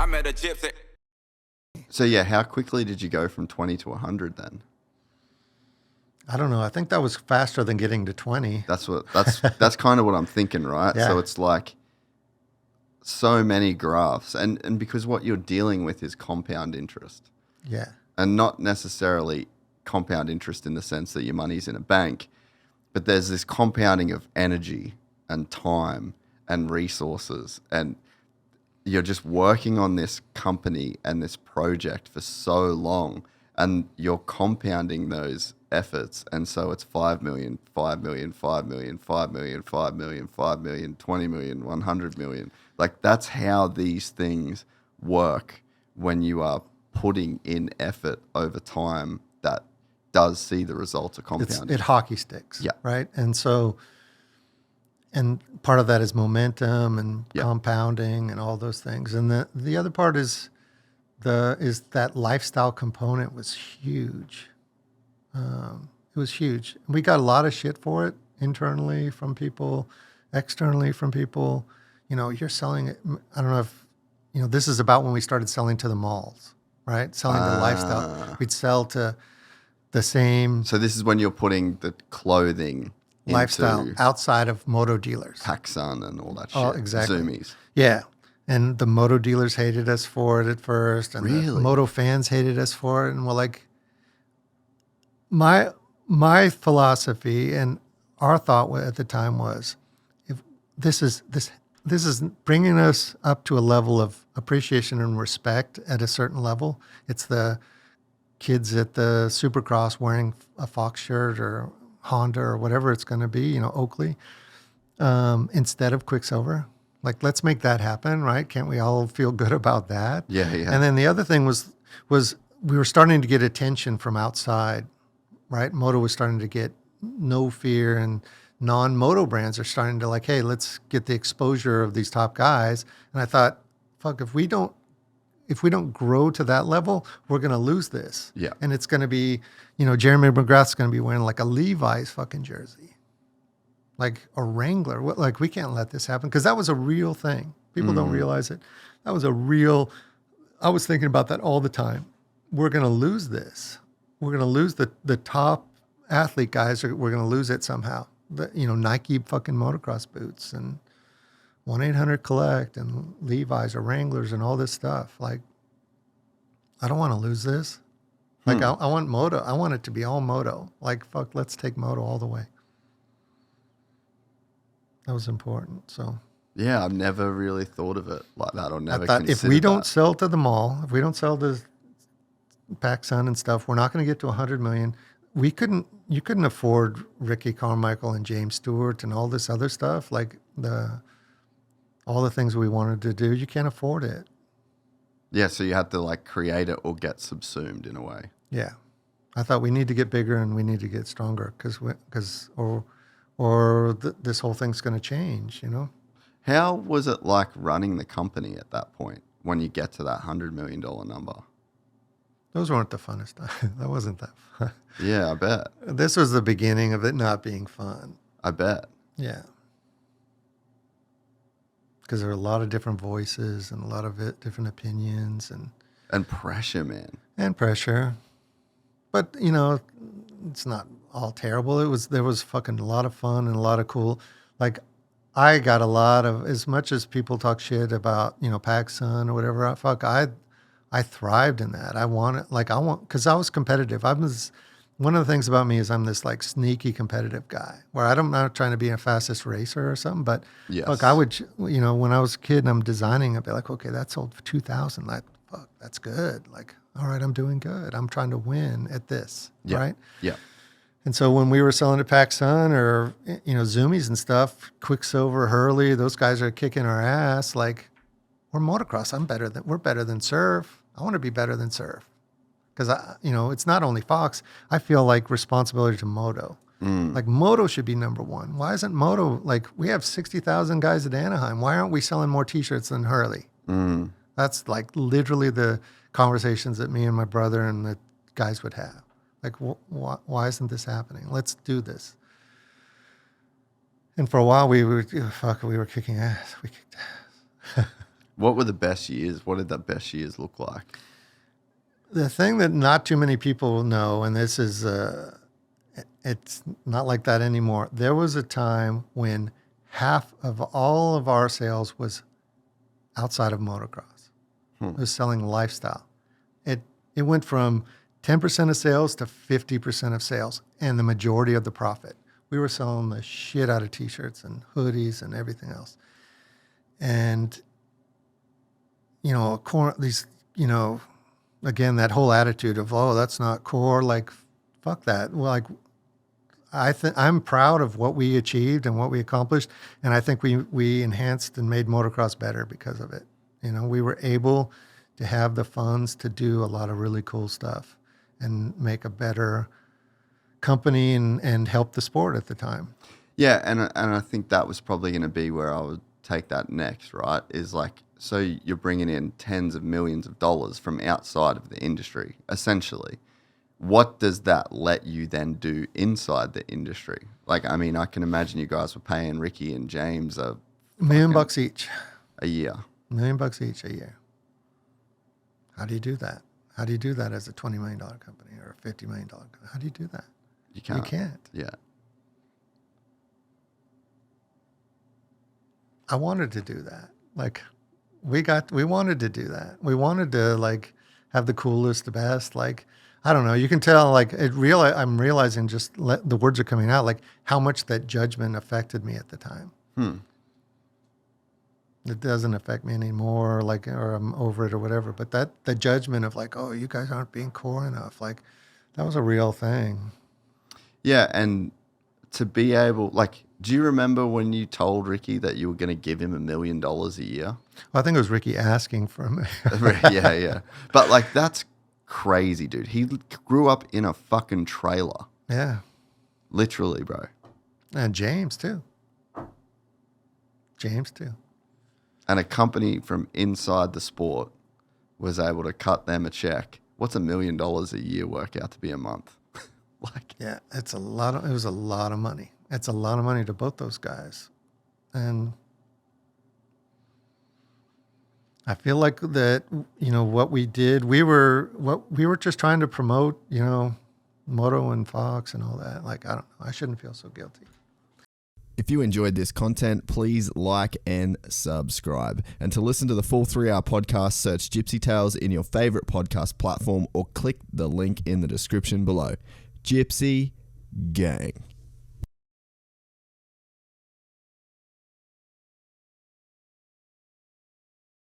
I met a gypsy. So yeah, how quickly did you go from 20 to 100 then? I don't know. I think that was faster than getting to 20. That's kind of what I'm thinking, right? Yeah. So it's like so many graphs, and because what you're dealing with is compound interest, Yeah. and not necessarily compound interest in the sense that your money's in a bank, but there's this compounding of energy and time and resources, and you're just working on this company and this project for so long, and you're compounding those efforts. And so it's 5 million, 5 million, 5 million, 5 million, 5 million, 5 million, 20 million, 100 million. Like that's how these things work when you are putting in effort over time that does see the results of compounding. It hockey sticks. Yeah. Right. And so, and part of that is momentum and Yeah. compounding and all those things. And the other part is that lifestyle component was huge. It was huge. We got a lot of shit for it internally from people, externally from people. You know, you're selling it. I don't know if, you know, this is about when we started selling to the malls, right? Selling the lifestyle. We'd sell to the same So this is when you're putting the clothing lifestyle into outside of moto dealers. PacSun and all that shit. Oh, exactly. Zoomies. Yeah. And the moto dealers hated us for it at first. And the Really? moto fans hated us for it. And we're like, my philosophy and our thought at the time was, if this is bringing us up to a level of appreciation and respect at a certain level. It's the kids at the Supercross wearing a Fox shirt or Honda or whatever it's going to be, you know, Oakley, instead of Quicksilver. Like, let's make that happen, right? Can't we all feel good about that? Yeah, yeah. And then the other thing was we were starting to get attention from outside, right? Moto was starting to get No Fear, and non-moto brands are starting to like, hey, let's get the exposure of these top guys. And I thought, fuck, if we don't grow to that level, we're going to lose this. Yeah. And it's going to be, you know, Jeremy McGrath's going to be wearing like a Levi's fucking jersey, like a Wrangler. Like, we can't let this happen, because that was a real thing. People don't realize it. That was a real, I was thinking about that all the time. We're going to lose this. We're going to lose the top athlete guys. We're going to lose it somehow. You know, Nike fucking motocross boots and 1-800-COLLECT and Levi's or Wranglers and all this stuff. Like, I don't want to lose this. Like, I want moto. I want it to be all moto. Like, fuck, let's take moto all the way. That was important. So Yeah, I've never really thought of it like that, or never I thought, if considered we don't that. sell to the mall, if we don't sell to PacSun and stuff, we're not going to get to 100 million. You couldn't afford Ricky Carmichael and James Stewart and all this other stuff, like all the things we wanted to do. You can't afford it. Yeah, so you had to like create it or get subsumed in a way. Yeah, I thought we need to get bigger and we need to get stronger, this whole thing's going to change. You know. How was it like running the company at that point when you get to that $100 million number? Those weren't the funnest. That wasn't that fun. Yeah, I bet. This was the beginning of it not being fun. I bet. Yeah. Because there were a lot of different voices and a lot of different opinions And pressure, man. and pressure. But, you know, it's not all terrible. There was fucking a lot of fun and a lot of cool. Like, I got a lot of, as much as people talk shit about, you know, PacSun or whatever, I thrived in that. Because I was competitive. One of the things about me is I'm this like sneaky competitive guy where I'm not trying to be a fastest racer or something, but Yes. look, I would, you know, when I was a kid and I'm designing, I'd be like, okay, that sold for 2,000. Like, fuck, that's good. Like, all right, I'm doing good. I'm trying to win at this, Yeah. right? Yeah. And so when we were selling to PacSun or, you know, Zoomies and stuff, Quicksilver, Hurley, those guys are kicking our ass. Like, we're motocross. We're better than Surf. I want to be better than Surf. Because, you know, it's not only Fox. I feel like responsibility to moto. Like, moto should be number one. Why isn't moto, like, we have 60,000 guys at Anaheim. Why aren't we selling more T-shirts than Hurley? That's like literally the conversations that me and my brother and the guys would have. Like, why isn't this happening? Let's do this. And for a while, we were kicking ass. We kicked ass. What were the best years? What did the best years look like? The thing that not too many people know, and this is, it's not like that anymore. There was a time when half of all of our sales was outside of motocross. It was selling lifestyle. It went from 10% of sales to 50% of sales, and the majority of the profit. We were selling the shit out of T-shirts and hoodies and everything else. And, you know, again, that whole attitude of, oh, that's not core, like, fuck that. Well, like, I'm proud of what we achieved and what we accomplished, and I think we enhanced and made motocross better because of it. You know, we were able to have the funds to do a lot of really cool stuff and make a better company and help the sport at the time. Yeah, and I think that was probably going to be where I would take that next, right? Is like, so you're bringing in tens of millions of dollars from outside of the industry, essentially. What does that let you then do inside the industry? Like, I mean, I can imagine you guys were paying Ricky and James $1 million each. A year. $1 million each a year. How do you do that? How do you do that as a $20 million company or a $50 million company? How do you do that? You can't. You can't. Yeah. I wanted to do that. Like, we wanted to do that. We wanted to, like, have the coolest, the best. Like, I don't know. You can tell, like, I'm realizing just the words are coming out, like, how much that judgment affected me at the time. It doesn't affect me anymore, like, or I'm over it or whatever. But the judgment of, like, oh, you guys aren't being core enough, like, that was a real thing. Yeah, and to be able, like, do you remember when you told Ricky that you were going to give him $1 million a year? Well, I think it was Ricky asking for me. Yeah. But, like, that's crazy, dude. He grew up in a fucking trailer. Yeah. Literally, bro. And James, too. And a company from inside the sport was able to cut them a check. What's $1 million a year work out to be a month? Like, yeah, it was a lot of money. It's a lot of money to both those guys. And I feel like that, you know, what we did, we were just trying to promote, you know, Moto and Fox and all that. Like, I don't know. I shouldn't feel so guilty. If you enjoyed this content, please like and subscribe. And to listen to the full 3-hour podcast, search Gypsy Tales in your favorite podcast platform or click the link in the description below. Gypsy Gang.